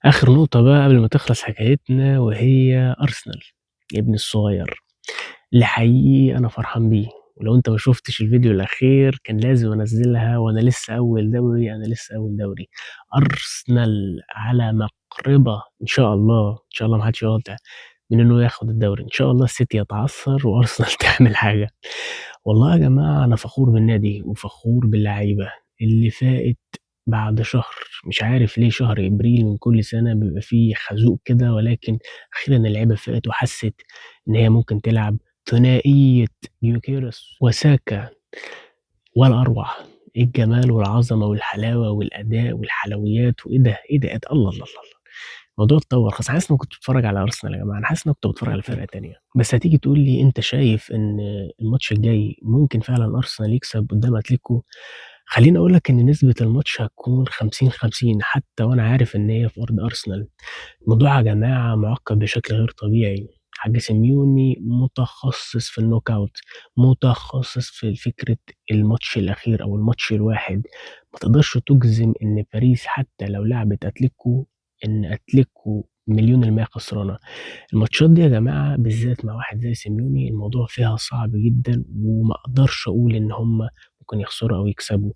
آخر نقطة بقى قبل ما تخلص حكايتنا وهي أرسنال، ابني الصغير، اللي حقيقي أنا فرحان بيه، ولو أنت ما شُفتش الفيديو الأخير كان لازم أنزّلها وأنا لسه أول دوري، أنا لسه أول دوري. أرسنال على مقربة إن شاء الله، إن شاء الله ما حدش يقاطع من إنه ياخد الدوري، إن شاء الله السيتي يتعثّر وأرسنال تعمل حاجة. والله يا جماعة أنا فخور بالنادي وفخور باللعيبة اللي فاقت بعد شهر، مش عارف ليه شهر إبريل من كل سنة بيبقى فيه خازوق كده، ولكن أخيرًا اللعيبة فاقت وحست إن هي ممكن تلعب ثنائية جيوكيرس وساكا ولا أروع. إيه الجمال والعظمة والحلاوة والأداء والحلويات وإيه ده، إيه ده، الله، الله، الله، الله! الموضوع اتطور خلاص، أنا حاسس إني ما كنتش باتفرج على أرسنال يا جماعة، أنا حاسس إن أنا كنت باتفرج على فرقة تانية. بس هتيجي تقول لي أنت شايف إن الماتش الجاي ممكن فعلًا أرسنال يكسب قدام أتليكو؟ خلّيني أقول لك إن نسبة الماتش هتكون 50، 50 حتى وأنا عارف إن هي في أرض أرسنال. الموضوع يا جماعة معقّد بشكل غير طبيعي. حاج سيميوني متخصص في الknockout، متخصص في فكرة الماتش الأخير أو الماتش الواحد. ما تقدرش تجزم إن باريس حتى لو لعبت أتليكو إن أتليكو مليون المِيّة خسرانة. الماتشات دي يا جماعة بالذات مع واحد زي سيميوني الموضوع فيها صعب جدًا، وما أقدرش أقول إن هُم ممكن يخسروا أو يكسبوا.